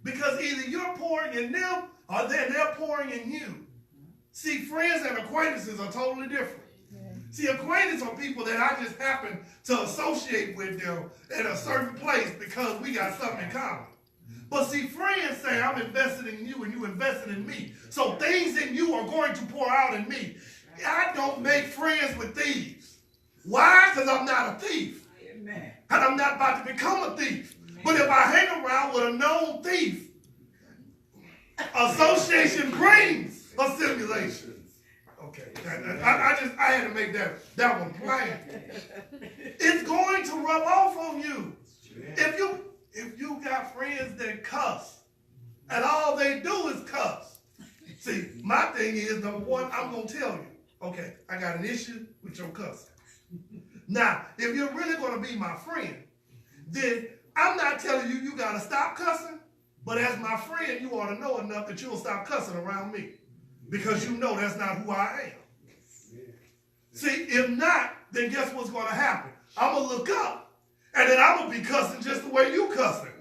Because either you're pouring in them, or they're pouring in you. See, friends and acquaintances are totally different. See, acquaintances are people that I just happen to associate with them at a certain place because we got something in common. But see, friends say, I'm invested in you and you invested in me. So things in you are going to pour out in me. I don't make friends with thieves. Why? Because I'm not a thief. Amen. And I'm not about to become a thief. Amen. But if I hang around with a known thief, association brings a simulation. Okay, I had to make that one plain. It's going to rub off on you. If you got friends that cuss, and all they do is cuss. See, my thing is, number one, I'm going to tell you, okay, I got an issue with your cussing. Now, if you're really going to be my friend, then I'm not telling you you got to stop cussing, but as my friend, you ought to know enough that you'll stop cussing around me. Because you know that's not who I am. See, if not, then guess what's going to happen? I'm going to look up, and then I'm going to be cussing just the way you cussing.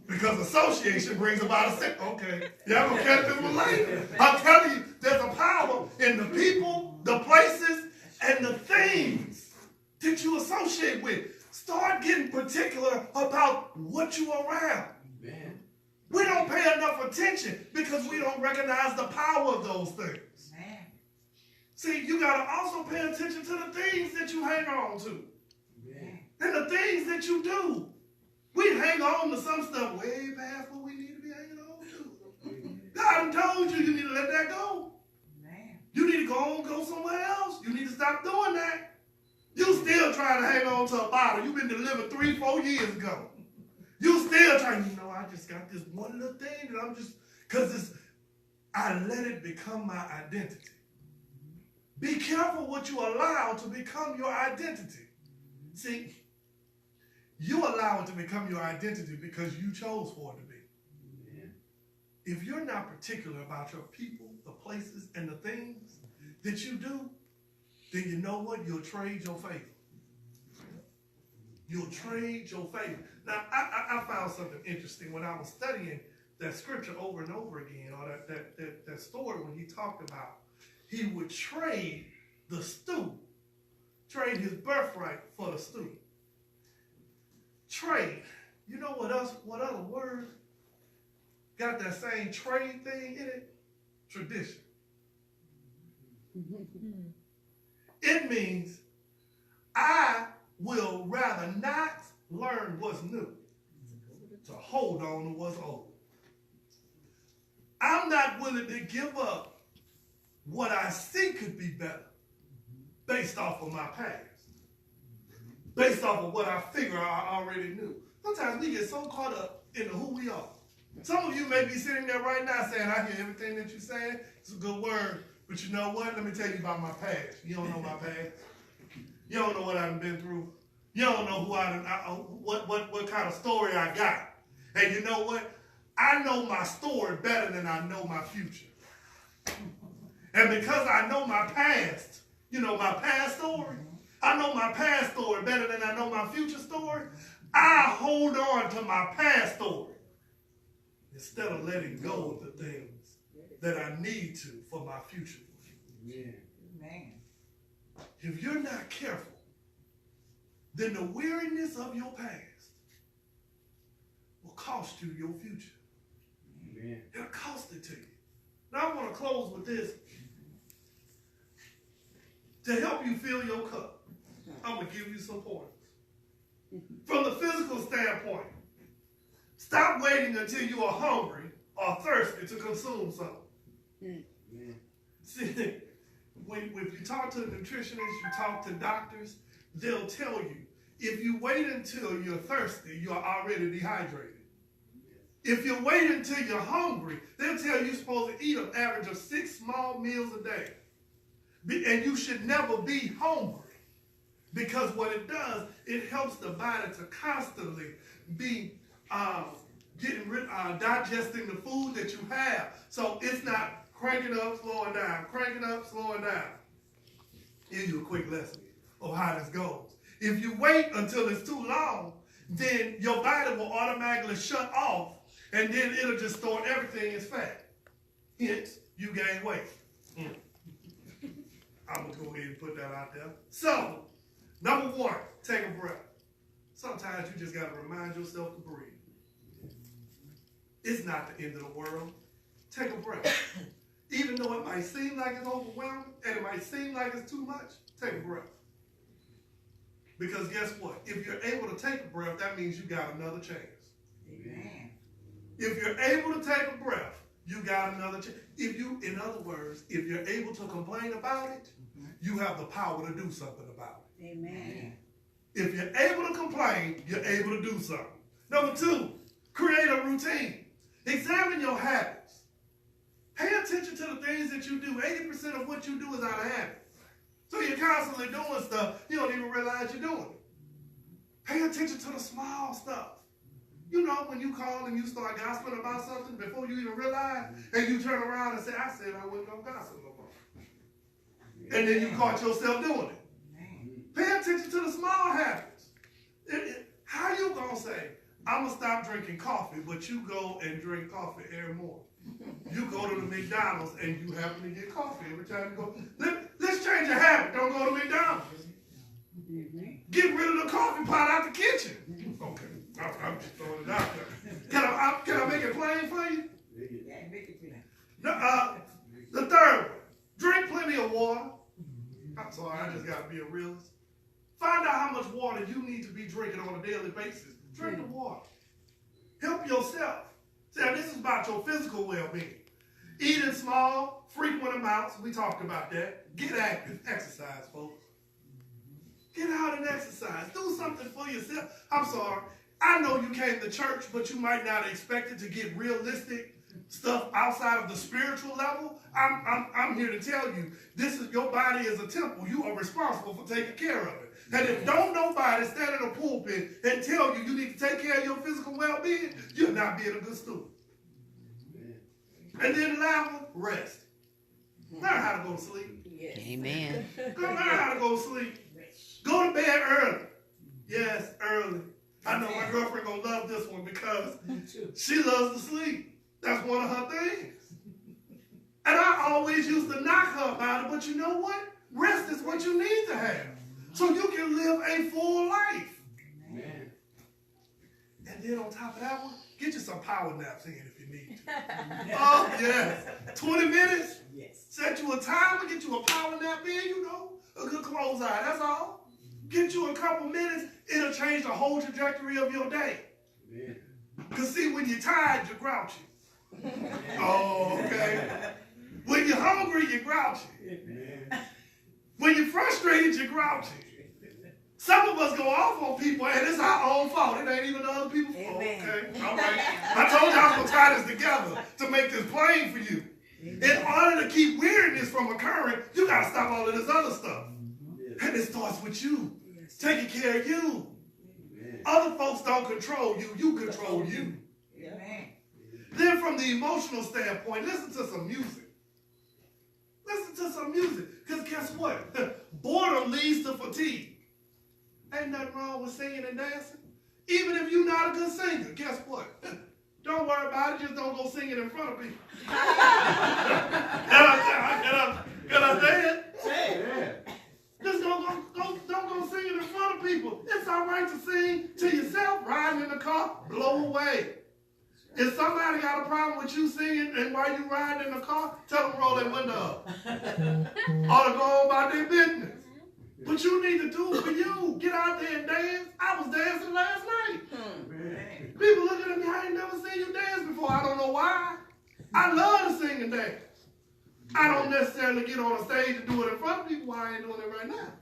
Because association brings about a sin. Okay, yeah, I'm going to catch this one later. I'm telling you, there's a power in the people, the places, and the things that you associate with. Start getting particular about what you are around. Amen. We don't pay enough attention because we don't recognize the power of those things. Man. See, you got to also pay attention to the things that you hang on to. Man. And the things that you do. We hang on to some stuff way past what we need to be hanging on to. God told you need to let that go. Man. You need to go somewhere else. You need to stop doing that. You still trying to hang on to a bottle you've been delivered 3-4 years ago. You still trying, I just got this one little thing that I'm just, because I let it become my identity. Be careful what you allow to become your identity. See, you allow it to become your identity because you chose for it to be. Yeah. If you're not particular about your people, the places, and the things that you do, then you know what? You'll trade your favor. You'll trade your favor. Now, I found something interesting when I was studying that scripture over and over again, or that story when he talked about he would trade the stew, trade his birthright for the stew. Trade. You know what other word got that same trade thing in it? Tradition. It means I will rather not learn what's new to hold on to what's old. I'm not willing to give up what I see could be better based off of my past, based off of what I figure I already knew. Sometimes we get so caught up in who we are. Some of you may be sitting there right now saying, I hear everything that you're saying. It's a good word. But you know what? Let me tell you about my past. You don't know my past. You don't know what I've been through. You don't know what kind of story I got. And you know what? I know my story better than I know my future. And because I know my past, my past story, I know my past story better than I know my future story, I hold on to my past story instead of letting go of the things that I need to for my future. Yeah. Man. If you're not careful, then the weariness of your past will cost you your future. Amen. It'll cost it to you. Now I want to close with this. To help you fill your cup, I'm going to give you some pointers. From the physical standpoint, stop waiting until you are hungry or thirsty to consume something. Amen. See, when you talk to a nutritionist, you talk to doctors, they'll tell you, if you wait until you're thirsty, you're already dehydrated. If you wait until you're hungry, they'll tell you you're supposed to eat an average of 6 small meals a day. And you should never be hungry. Because what it does, it helps the body to constantly be digesting the food that you have. So it's not cranking up, slowing down, cranking up, slowing down. Give you a quick lesson of how this goes. If you wait until it's too long, then your body will automatically shut off, and then it'll just store everything as fat. Hence, you gain weight. I'm going to go ahead and put that out there. So, number one, take a breath. Sometimes you just got to remind yourself to breathe. It's not the end of the world. Take a breath. Even though it might seem like it's overwhelming and it might seem like it's too much, take a breath. Because guess what? If you're able to take a breath, that means you got another chance. Amen. If you're able to take a breath, you got another chance. In other words, if you're able to complain about it, you have the power to do something about it. Amen. If you're able to complain, you're able to do something. Number two, create a routine. Examine your habits. Pay attention to the things that you do. 80% of what you do is out of habit. So you're constantly doing stuff, you don't even realize you're doing it. Pay attention to the small stuff. You know, when you call and you start gossiping about something before you even realize, and you turn around and say, I said I wasn't going to gossip no more. And then you caught yourself doing it. Pay attention to the small habits. How you going to say, I'm going to stop drinking coffee, but you go and drink coffee every morning? You go to the McDonald's and you happen to get coffee every time you go. Let's change your habit. Don't go to McDonald's. Get rid of the coffee pot out the kitchen. Okay. I'm just throwing it out there. Can I make it plain for you? Yeah, make it plain. The third one, drink plenty of water. I'm sorry, I just got to be a realist. Find out how much water you need to be drinking on a daily basis. Drink the water. Help yourself. See, this is about your physical well-being. Eat in small, frequent amounts. We talked about that. Get active. Exercise, folks. Get out and exercise. Do something for yourself. I'm sorry. I know you came to church, but you might not expect it to get realistic stuff outside of the spiritual level. I'm here to tell you, your body is a temple. You are responsible for taking care of it. And if don't nobody stand in a pulpit and tell you need to take care of your physical well-being, you're not being a good student. And then last one, rest. Learn how to go to sleep. Yes. Amen. Learn how to go to sleep. Go to bed early. Yes, early. I know my girlfriend gonna love this one because she loves to sleep. That's one of her things. And I always used to knock her about it, but you know what? Rest is what you need to have. So you can live a full life. Amen. And then on top of that one, get you some power naps in if you need to. Oh, yes. 20 minutes. Yes. Set you a timer, get you a power nap in, a good close eye. That's all. Get you a couple minutes, it'll change the whole trajectory of your day. Because see, when you're tired, you're grouchy. Oh, okay. When you're hungry, you're grouchy. When you're frustrated, you're grouchy. Some of us go off on people, and it's our own fault. It ain't even other people's fault. Okay, all right. I told you I was going to tie this together to make this plain for you. In order to keep weariness from occurring, you got to stop all of this other stuff. And it starts with you. Taking care of you. Other folks don't control you. You control you. Then from the emotional standpoint, listen to some music. Listen to some music. Because guess what? Boredom leads to fatigue. Ain't nothing wrong with singing and dancing. Even if you're not a good singer, guess what? Don't worry about it. Just don't go singing in front of people. Can I say it? Yeah. Just don't go singing in front of people. It's all right to sing to yourself, riding in the car, blow away. If somebody got a problem with you singing and while you riding in the car, tell them roll their window up. Or to go on about their business. But you need to do it for you. Get out there and dance. I was dancing last night. People looking at me, I ain't never seen you dance before. I don't know why. I love to sing and dance. I don't necessarily get on a stage and do it in front of people while I ain't doing it right now.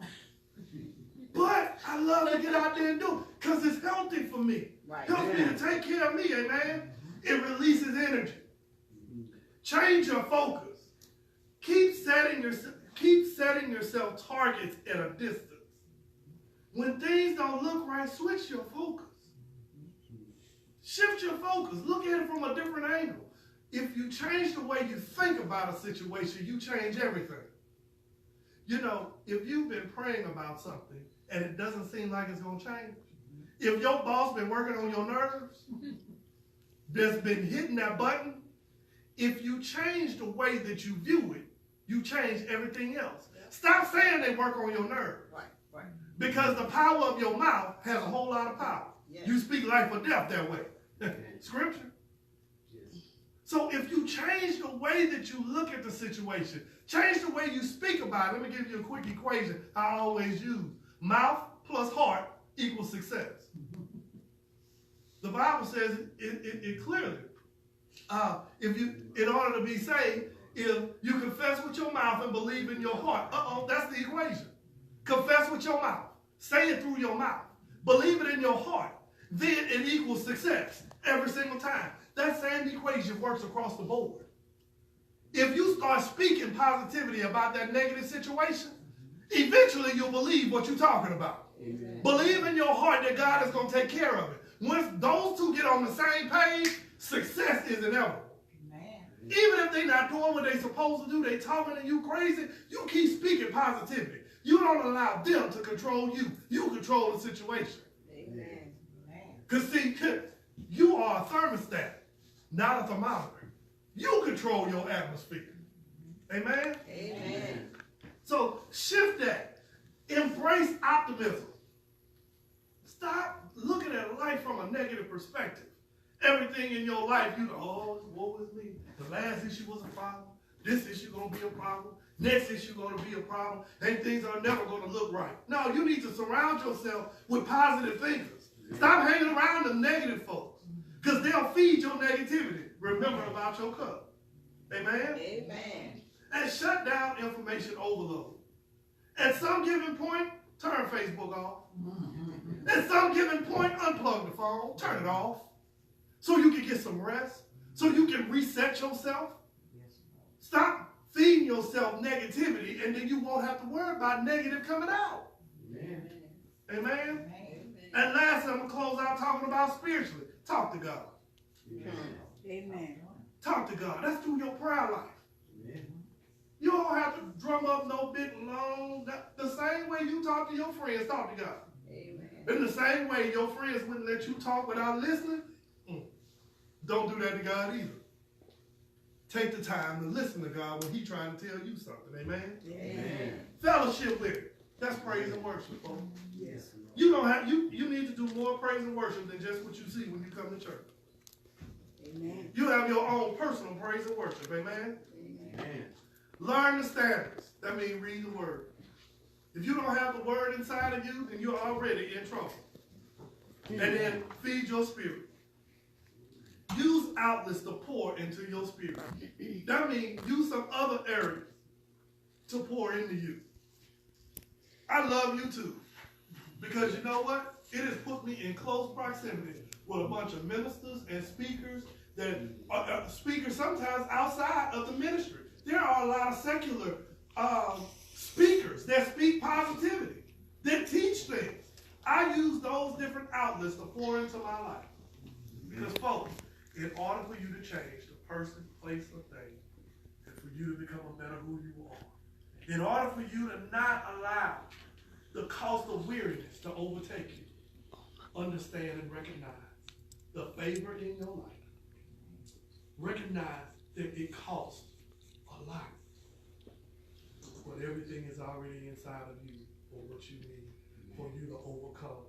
But I love to get out there and do it because it's healthy for me. Helps me to take care of me, amen? It releases energy. Change your focus. Keep Keep setting yourself targets at a distance. When things don't look right, switch your focus. Shift your focus. Look at it from a different angle. If you change the way you think about a situation, you change everything. You know, if you've been praying about something and it doesn't seem like it's going to change, if your boss been working on your nerves, that's been hitting that button, if you change the way that you view it, you change everything else. Stop saying they work on your nerves. Right. Because the power of your mouth has a whole lot of power. Yes. You speak life or death that way. Scripture. So if you change the way that you look at the situation, change the way you speak about it. Let me give you a quick equation I always use. Mouth plus heart equals success. The Bible says it clearly. In order to be saved, if you confess with your mouth and believe in your heart, that's the equation. Confess with your mouth. Say it through your mouth. Believe it in your heart. Then it equals success every single time. That same equation works across the board. If you start speaking positivity about that negative situation, eventually you'll believe what you're talking about. Amen. Believe in your heart that God is going to take care of it. Once those two get on the same page, success is inevitable. Amen. Even if they're not doing what they're supposed to do, they talking to you crazy, you keep speaking positivity. You don't allow them to control you. You control the situation. Amen. Because see, you are a thermostat, not a thermometer. You control your atmosphere. Amen? Amen. So shift that. Embrace optimism. Stop looking at life from a negative perspective. Everything in your life, you know, oh, woe is me. The last issue was a problem. This issue going to be a problem. Next issue going to be a problem. And things are never going to look right. No, you need to surround yourself with positive thinkers. Stop hanging around the negative folks, because they'll feed your negativity. Remember about your cup. Amen? Amen. And shut down information overload. At some given point, turn Facebook off. At some given point, unplug the phone, turn it off, so you can get some rest, so you can reset yourself. Stop feeding yourself negativity, and then you won't have to worry about negative coming out. Amen. Amen. Amen. And lastly, I'm going to close out talking about spiritually. Talk to God. Amen. Talk to God. That's through your prayer life. Amen. You don't have to drum up no big long. The same way you talk to your friends, talk to God. Amen. In the same way your friends wouldn't let you talk without listening, don't do that to God either. Take the time to listen to God when He's trying to tell you something. Amen? Amen. Fellowship with it. That's praise and worship, folks. Yes. You don't have you need to do more praise and worship than just what you see when you come to church. Amen. You have your own personal praise and worship. Amen? Amen. Learn the standards. That means read the word. If you don't have the word inside of you, then you're already in trouble. And then feed your spirit. Use outlets to pour into your spirit. That means use some other areas to pour into you. I love YouTube because you know what? It has put me in close proximity with a bunch of ministers and speakers that are speakers sometimes outside of the ministry. There are a lot of secular speakers that speak positivity, that teach things. I use those different outlets to pour into my life. Because folks, in order for you to change the person, place, or thing, and for you to become a better who you are, in order for you to not allow the cost of weariness to overtake you, understand and recognize the favor in your life. Recognize that it costs a lot, but everything is already inside of you for what you need for you to overcome